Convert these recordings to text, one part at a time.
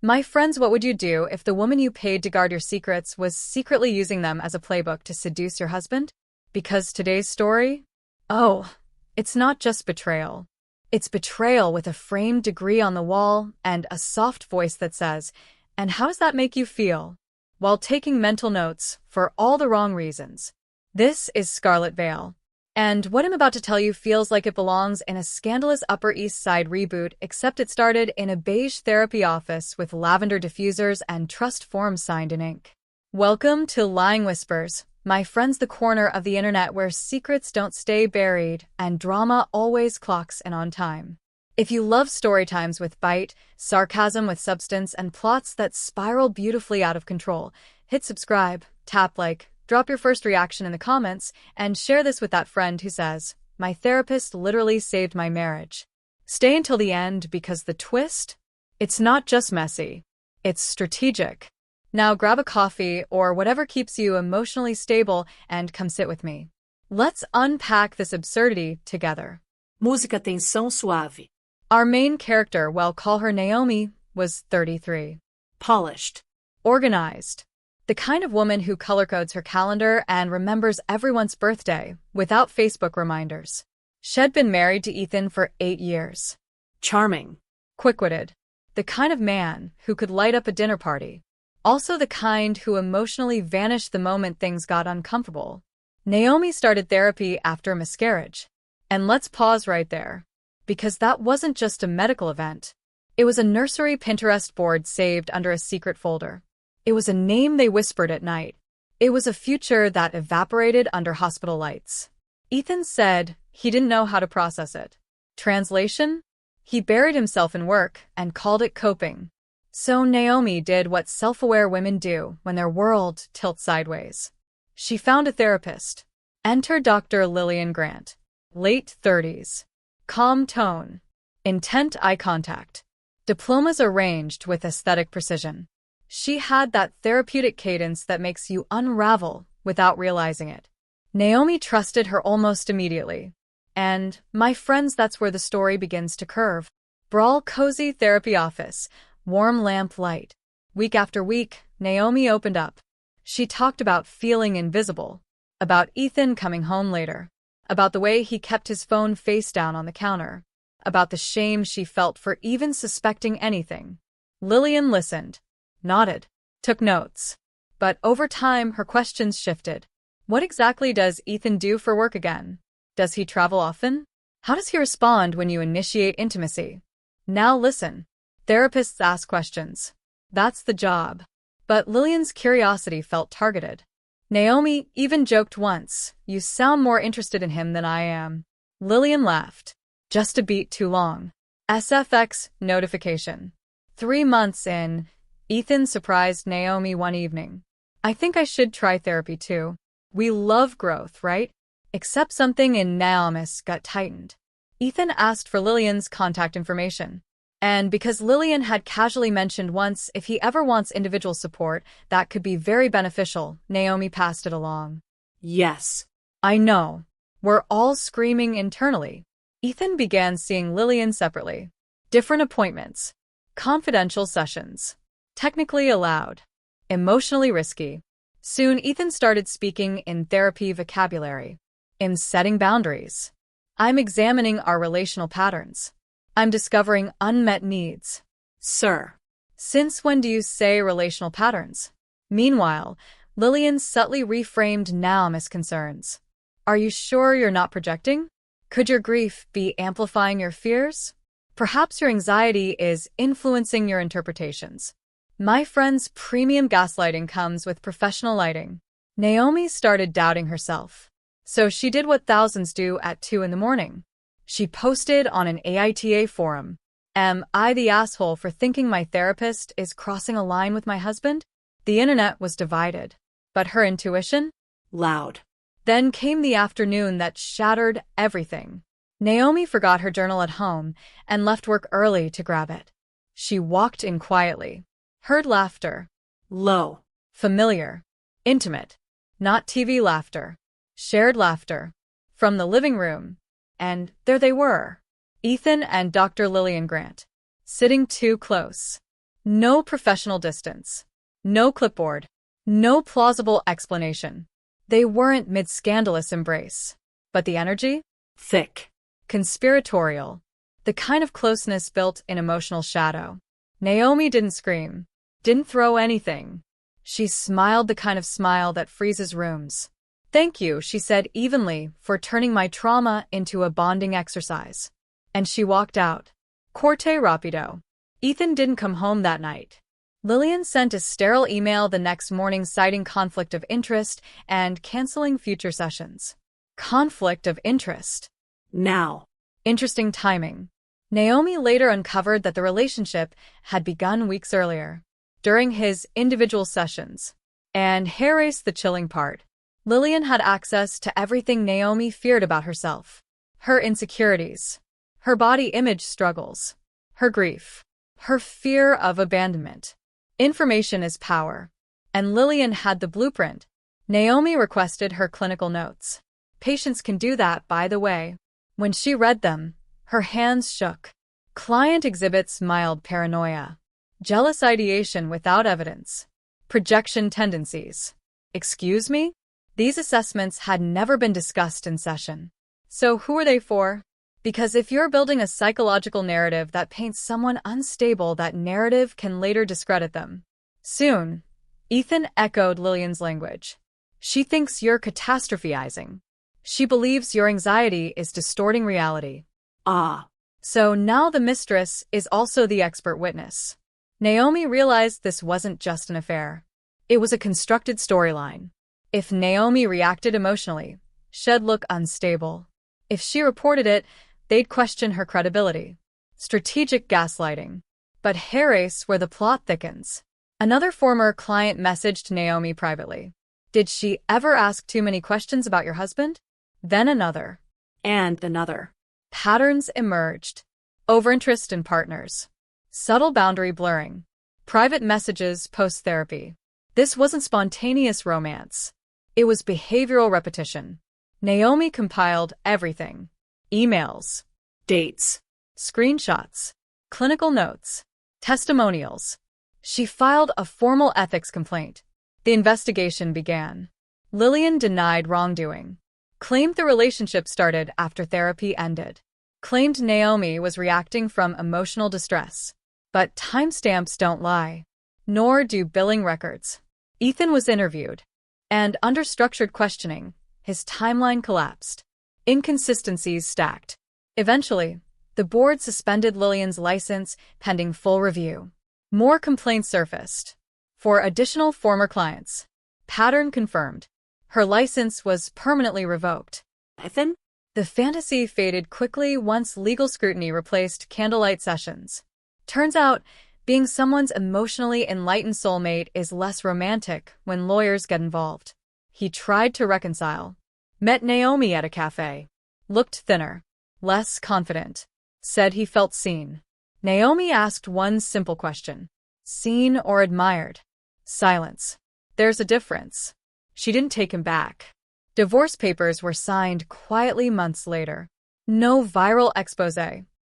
My friends, what would you do if the woman you paid to guard your secrets was secretly using them as a playbook to seduce your husband? Because today's story? Oh, it's not just betrayal. It's betrayal with a framed degree on the wall and a soft voice that says, "And how does that make you feel?" while taking mental notes for all the wrong reasons. This is Scarlet Veil. And what I'm about to tell you feels like it belongs in a scandalous Upper East Side reboot, except it started in a beige therapy office with lavender diffusers and trust forms signed in ink. Welcome to Lying Whispers, my friends, the corner of the internet where secrets don't stay buried and drama always clocks in on time. If you love story times with bite, sarcasm with substance, and plots that spiral beautifully out of control, hit subscribe, tap like, drop your first reaction in the comments, and share this with that friend who says, "My therapist literally saved my marriage." Stay until the end because the twist? It's not just messy. It's strategic. Now grab a coffee or whatever keeps you emotionally stable and come sit with me. Let's unpack this absurdity together. Música tensão suave. Our main character, well, call her Naomi, was 33. Polished. Organized. The kind of woman who color codes her calendar and remembers everyone's birthday without Facebook reminders. She'd been married to Ethan for 8 years. Charming. Quick-witted. The kind of man who could light up a dinner party. Also the kind who emotionally vanished the moment things got uncomfortable. Naomi started therapy after a miscarriage. And let's pause right there. Because that wasn't just a medical event. It was a nursery Pinterest board saved under a secret folder. It was a name they whispered at night. It was a future that evaporated under hospital lights. Ethan said he didn't know how to process it. Translation? He buried himself in work and called it coping. So Naomi did what self-aware women do when their world tilts sideways. She found a therapist. Enter Dr. Lillian Grant. Late 30s. Calm tone. Intent eye contact. Diplomas arranged with aesthetic precision. She had that therapeutic cadence that makes you unravel without realizing it. Naomi trusted her almost immediately. And, my friends, that's where the story begins to curve. Brawl cozy therapy office. Warm lamp light. Week after week, Naomi opened up. She talked about feeling invisible. About Ethan coming home later. About the way he kept his phone face down on the counter. About the shame she felt for even suspecting anything. Lillian listened. Nodded. Took notes. But over time, her questions shifted. What exactly does Ethan do for work again? Does he travel often? How does he respond when you initiate intimacy? Now listen. Therapists ask questions. That's the job. But Lillian's curiosity felt targeted. Naomi even joked once, "You sound more interested in him than I am." Lillian laughed. Just a beat too long. SFX notification. 3 months in, Ethan surprised Naomi one evening. "I think I should try therapy too. We love growth, right?" Except something in Naomi's gut tightened. Ethan asked for Lillian's contact information. And because Lillian had casually mentioned once if he ever wants individual support, that could be very beneficial, Naomi passed it along. Yes. I know. We're all screaming internally. Ethan began seeing Lillian separately. Different appointments. Confidential sessions. Technically allowed. Emotionally risky. Soon Ethan started speaking in therapy vocabulary. In setting boundaries. I'm examining our relational patterns. I'm discovering unmet needs. Sir. Since when do you say relational patterns? Meanwhile, Lillian subtly reframed Naomi's concerns. Are you sure you're not projecting? Could your grief be amplifying your fears? Perhaps your anxiety is influencing your interpretations. My friend's premium gaslighting comes with professional lighting. Naomi started doubting herself. So she did what thousands do at 2 in the morning. She posted on an AITA forum. Am I the asshole for thinking my therapist is crossing a line with my husband? The internet was divided. But her intuition? Loud. Then came the afternoon that shattered everything. Naomi forgot her journal at home and left work early to grab it. She walked in quietly. Heard laughter. Low. Familiar. Intimate. Not TV laughter. Shared laughter. From the living room. And there they were. Ethan and Dr. Lillian Grant. Sitting too close. No professional distance. No clipboard. No plausible explanation. They weren't mid-scandalous embrace. But the energy? Thick. Conspiratorial. The kind of closeness built in emotional shadow. Naomi didn't scream. Didn't throw anything. She smiled, the kind of smile that freezes rooms. "Thank you," she said evenly, "for turning my trauma into a bonding exercise." And she walked out. Corte rapido. Ethan didn't come home that night. Lillian sent a sterile email the next morning citing conflict of interest and canceling future sessions. Conflict of interest. Now. Interesting timing. Naomi later uncovered that the relationship had begun weeks earlier, during his individual sessions. And here's the chilling part. Lillian had access to everything Naomi feared about herself. Her insecurities, her body image struggles, her grief, her fear of abandonment. Information is power. And Lillian had the blueprint. Naomi requested her clinical notes. Patients can do that, by the way. When she read them, her hands shook. Client exhibits mild paranoia, jealous ideation without evidence, projection tendencies. Excuse me? These assessments had never been discussed in session. So who are they for? Because if you're building a psychological narrative that paints someone unstable, that narrative can later discredit them. Soon, Ethan echoed Lillian's language. She thinks you're catastrophizing. She believes your anxiety is distorting reality. Ah. So now the mistress is also the expert witness. Naomi realized this wasn't just an affair. It was a constructed storyline. If Naomi reacted emotionally, she'd look unstable. If she reported it, they'd question her credibility. Strategic gaslighting. But here's where the plot thickens. Another former client messaged Naomi privately. "Did she ever ask too many questions about your husband?" Then another. And another. Patterns emerged. Overinterest in partners. Subtle boundary blurring. Private messages post-therapy. This wasn't spontaneous romance. It was behavioral repetition. Naomi compiled everything. Emails. Dates. Screenshots. Clinical notes. Testimonials. She filed a formal ethics complaint. The investigation began. Lillian denied wrongdoing. Claimed the relationship started after therapy ended. Claimed Naomi was reacting from emotional distress. But timestamps don't lie. Nor do billing records. Ethan was interviewed. And under structured questioning, his timeline collapsed. Inconsistencies stacked. Eventually, the board suspended Lillian's license pending full review. More complaints surfaced. For additional former clients. Pattern confirmed. Her license was permanently revoked. Ethan? The fantasy faded quickly once legal scrutiny replaced candlelight sessions. Turns out, being someone's emotionally enlightened soulmate is less romantic when lawyers get involved. He tried to reconcile. Met Naomi at a cafe. Looked thinner. Less confident. Said he felt seen. Naomi asked one simple question. Seen or admired? Silence. There's a difference. She didn't take him back. Divorce papers were signed quietly months later. No viral expose.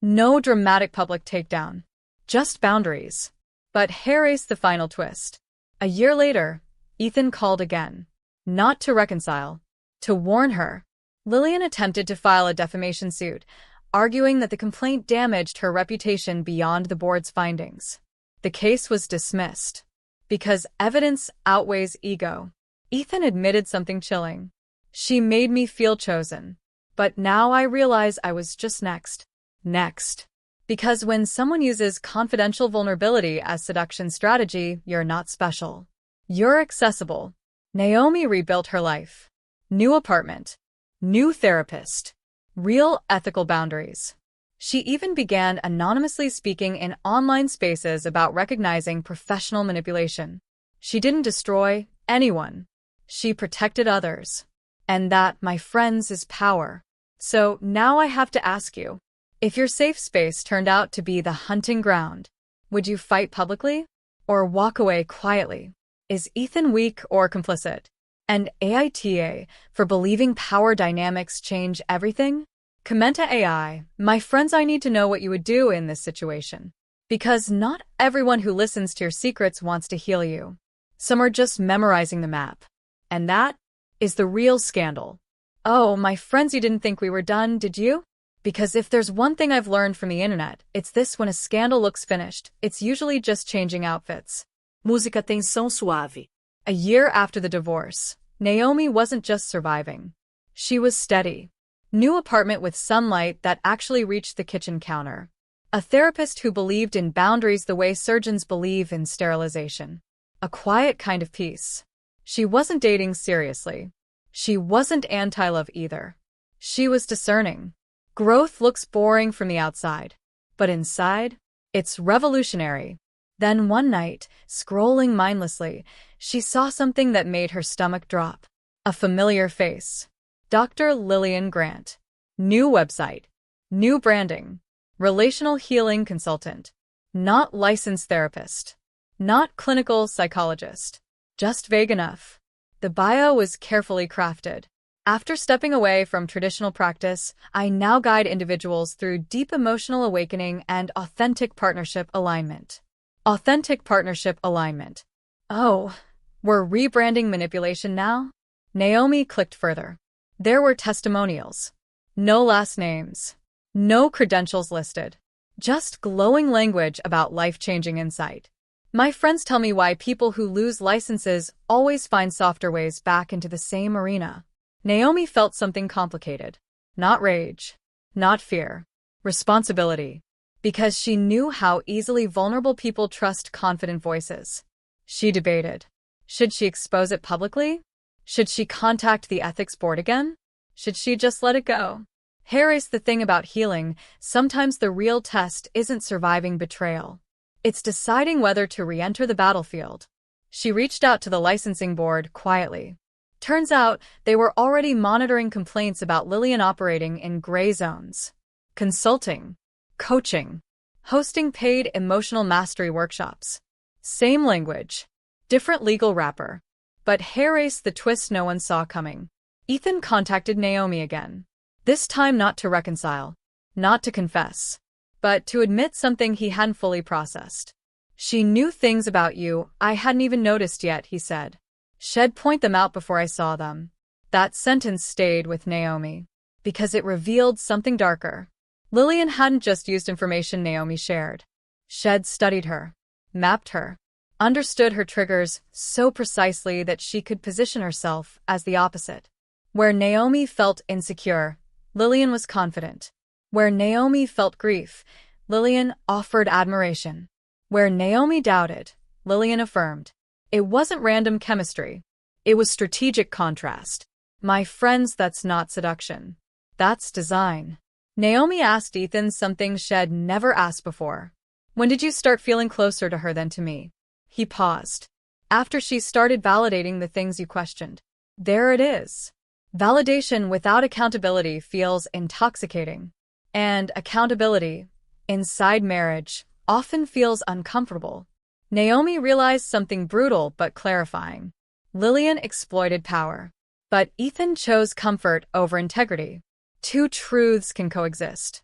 No dramatic public takedown. Just boundaries. But here's the final twist. A year later, Ethan called again. Not to reconcile. To warn her. Lillian attempted to file a defamation suit, arguing that the complaint damaged her reputation beyond the board's findings. The case was dismissed. Because evidence outweighs ego. Ethan admitted something chilling. She made me feel chosen. But now I realize I was just next. Next. Because when someone uses confidential vulnerability as seduction strategy, you're not special. You're accessible. Naomi rebuilt her life. New apartment. New therapist. Real ethical boundaries. She even began anonymously speaking in online spaces about recognizing professional manipulation. She didn't destroy anyone. She protected others. And that, my friends, is power. So now I have to ask you, if your safe space turned out to be the hunting ground, would you fight publicly or walk away quietly? Is Ethan weak or complicit? And AITA for believing power dynamics change everything? Comment to AI, my friends, I need to know what you would do in this situation. Because not everyone who listens to your secrets wants to heal you. Some are just memorizing the map. And that is the real scandal. Oh, my friends, you didn't think we were done, did you? Because if there's one thing I've learned from the internet, it's this: when a scandal looks finished, it's usually just changing outfits. Música tensão suave. A year after the divorce, Naomi wasn't just surviving. She was steady. New apartment with sunlight that actually reached the kitchen counter. A therapist who believed in boundaries the way surgeons believe in sterilization. A quiet kind of peace. She wasn't dating seriously. She wasn't anti-love either. She was discerning. Growth looks boring from the outside, but inside, it's revolutionary. Then one night, scrolling mindlessly, she saw something that made her stomach drop. A familiar face. Dr. Lillian Grant. New website. New branding. Relational healing consultant. Not licensed therapist. Not clinical psychologist. Just vague enough. The bio was carefully crafted. After stepping away from traditional practice, I now guide individuals through deep emotional awakening and authentic partnership alignment. Authentic partnership alignment. Oh, we're rebranding manipulation now? Naomi clicked further. There were testimonials. No last names. No credentials listed. Just glowing language about life-changing insight. My friends tell me why people who lose licenses always find softer ways back into the same arena. Naomi felt something complicated. Not rage. Not fear. Responsibility. Because she knew how easily vulnerable people trust confident voices. She debated. Should she expose it publicly? Should she contact the ethics board again? Should she just let it go? Here's the thing about healing: sometimes the real test isn't surviving betrayal. It's deciding whether to re-enter the battlefield. She reached out to the licensing board quietly. Turns out, they were already monitoring complaints about Lillian operating in gray zones. Consulting. Coaching. Hosting paid emotional mastery workshops. Same language. Different legal wrapper. But here's the twist no one saw coming. Ethan contacted Naomi again. This time not to reconcile. Not to confess. But to admit something he hadn't fully processed. She knew things about you I hadn't even noticed yet, he said. She'd point them out before I saw them. That sentence stayed with Naomi. Because it revealed something darker. Lillian hadn't just used information Naomi shared. She'd studied her. Mapped her. Understood her triggers so precisely that she could position herself as the opposite. Where Naomi felt insecure, Lillian was confident. Where Naomi felt grief, Lillian offered admiration. Where Naomi doubted, Lillian affirmed. It wasn't random chemistry. It was strategic contrast. My friends, that's not seduction. That's design. Naomi asked Ethan something she'd never asked before. When did you start feeling closer to her than to me? He paused. After she started validating the things you questioned. There it is. Validation without accountability feels intoxicating. And accountability, inside marriage, often feels uncomfortable. Naomi realized something brutal but clarifying. Lillian exploited power. But Ethan chose comfort over integrity. Two truths can coexist.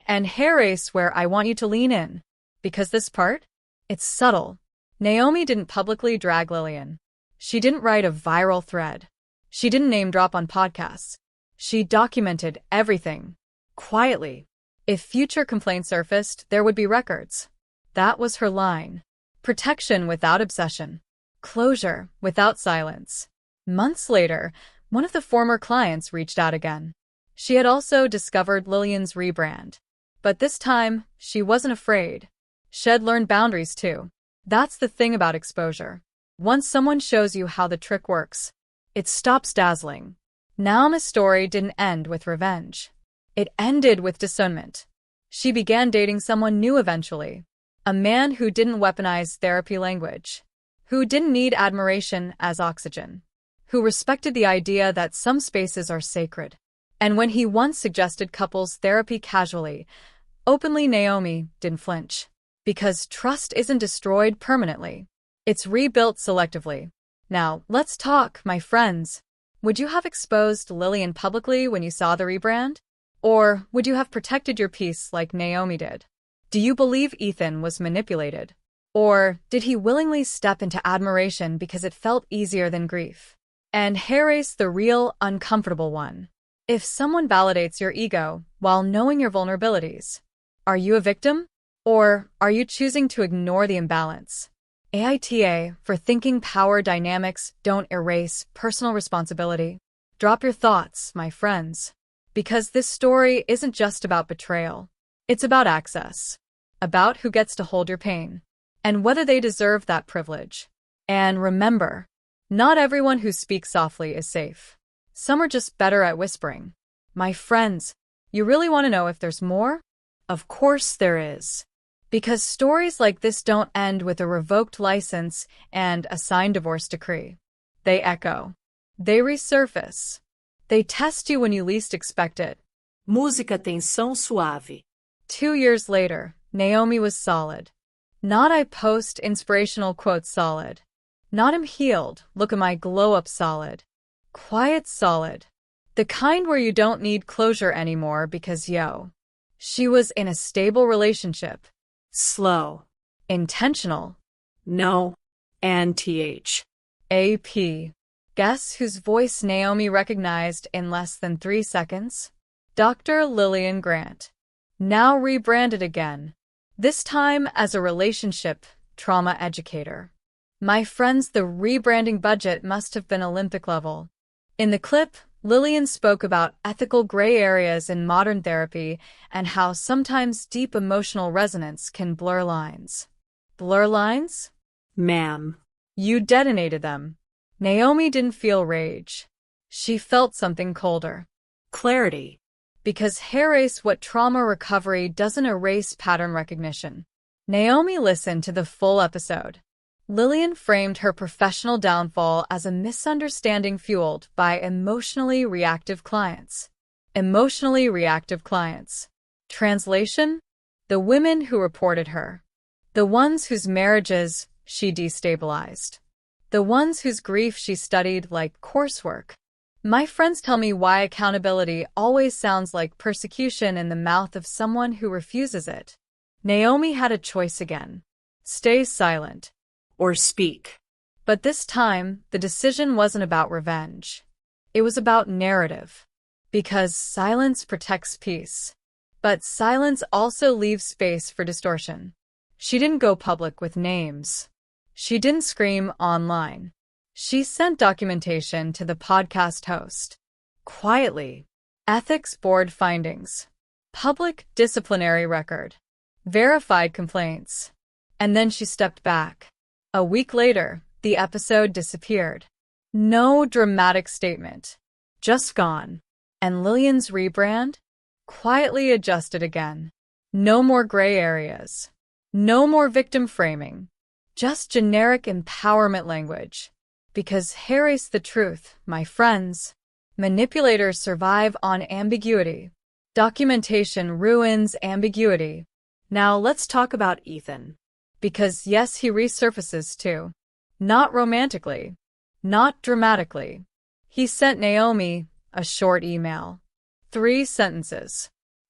And here's where I want you to lean in. Because this part? It's subtle. Naomi didn't publicly drag Lillian. She didn't write a viral thread. She didn't name drop on podcasts. She documented everything. Quietly. If future complaints surfaced, there would be records. That was her line. Protection without obsession. Closure without silence. Months later, one of the former clients reached out again. She had also discovered Lillian's rebrand. But this time, she wasn't afraid. She'd learned boundaries too. That's the thing about exposure. Once someone shows you how the trick works, it stops dazzling. Naomi's story didn't end with revenge. It ended with discernment. She began dating someone new eventually. A man who didn't weaponize therapy language. Who didn't need admiration as oxygen. Who respected the idea that some spaces are sacred. And when he once suggested couples therapy casually, openly, Naomi didn't flinch. Because trust isn't destroyed permanently. It's rebuilt selectively. Now, let's talk, my friends. Would you have exposed Lillian publicly when you saw the rebrand? Or would you have protected your peace like Naomi did? Do you believe Ethan was manipulated? Or did he willingly step into admiration because it felt easier than grief? And Harry's the real, uncomfortable one. If someone validates your ego while knowing your vulnerabilities, are you a victim? Or are you choosing to ignore the imbalance? AITA for thinking power dynamics don't erase personal responsibility. Drop your thoughts, my friends. Because this story isn't just about betrayal. It's about access. About who gets to hold your pain. And whether they deserve that privilege. And remember, not everyone who speaks softly is safe. Some are just better at whispering. My friends, you really want to know if there's more? Of course there is. Because stories like this don't end with a revoked license and a signed divorce decree. They echo. They resurface. They test you when you least expect it. Música tensão suave. 2 years later, Naomi was solid. Not I post inspirational quotes solid. Not I'm healed, look at my glow up solid. Quiet solid. The kind where you don't need closure anymore because she was in a stable relationship. Slow. Intentional. No. And th. AP. Guess whose voice Naomi recognized in less than 3 seconds? Dr. Lillian Grant. Now rebranded again. This time as a relationship trauma educator. My friends, the rebranding budget must have been Olympic level. In the clip, Lillian spoke about ethical gray areas in modern therapy and how sometimes deep emotional resonance can blur lines. Blur lines? Ma'am. You detonated them. Naomi didn't feel rage. She felt something colder. Clarity. Because erase what trauma recovery doesn't erase pattern recognition. Naomi listened to the full episode. Lillian framed her professional downfall as a misunderstanding fueled by emotionally reactive clients. Emotionally reactive clients. Translation? The women who reported her. The ones whose marriages she destabilized. The ones whose grief she studied like coursework. My friends tell me why accountability always sounds like persecution in the mouth of someone who refuses it. Naomi had a choice again. Stay silent. Or speak. But this time, the decision wasn't about revenge. It was about narrative. Because silence protects peace. But silence also leaves space for distortion. She didn't go public with names. She didn't scream online. She sent documentation to the podcast host. Quietly. Ethics board findings. Public disciplinary record. Verified complaints. And then she stepped back. A week later, the episode disappeared. No dramatic statement. Just gone. And Lillian's rebrand? Quietly adjusted again. No more gray areas. No more victim framing. Just generic empowerment language. Because here's the truth, my friends. Manipulators survive on ambiguity. Documentation ruins ambiguity. Now let's talk about Ethan. Because yes, he resurfaces too. Not romantically. Not dramatically. He sent Naomi a short email. 3 sentences.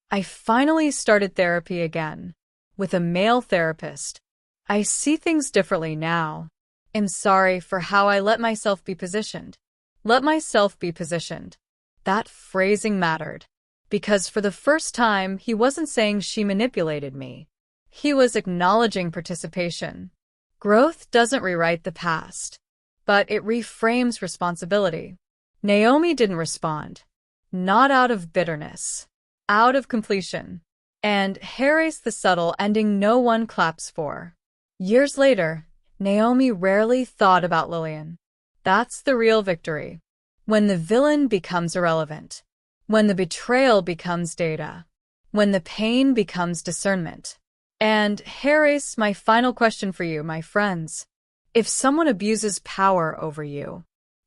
I finally started therapy again. With a male therapist. I see things differently now. I'm sorry for how I let myself be positioned. Let myself be positioned. That phrasing mattered. Because for the first time, he wasn't saying she manipulated me. He was acknowledging participation. Growth doesn't rewrite the past, but it reframes responsibility. Naomi didn't respond. Not out of bitterness. Out of completion. And here's the subtle ending no one claps for. Years later, Naomi rarely thought about Lillian. That's the real victory. When the villain becomes irrelevant. When the betrayal becomes data. When the pain becomes discernment. And here's my final question for you, my friends. If someone abuses power over you,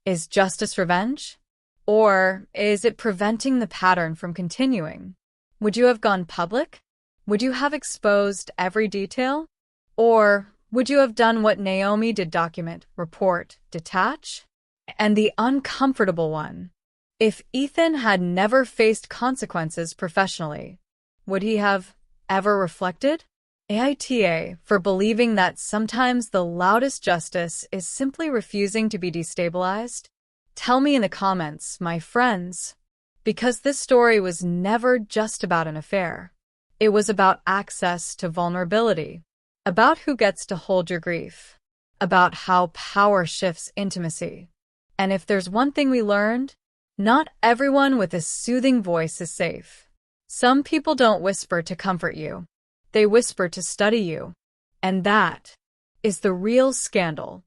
is justice revenge? Or is it preventing the pattern from continuing? Would you have gone public? Would you have exposed every detail? Or would you have done what Naomi did: document, report, detach? And the uncomfortable one. If Ethan had never faced consequences professionally, would he have ever reflected? AITA for believing that sometimes the loudest justice is simply refusing to be destabilized? Tell me in the comments, my friends, because this story was never just about an affair. It was about access to vulnerability, about who gets to hold your grief, about how power shifts intimacy. And if there's one thing we learned, not everyone with a soothing voice is safe. Some people don't whisper to comfort you. They whisper to study you. And that is the real scandal.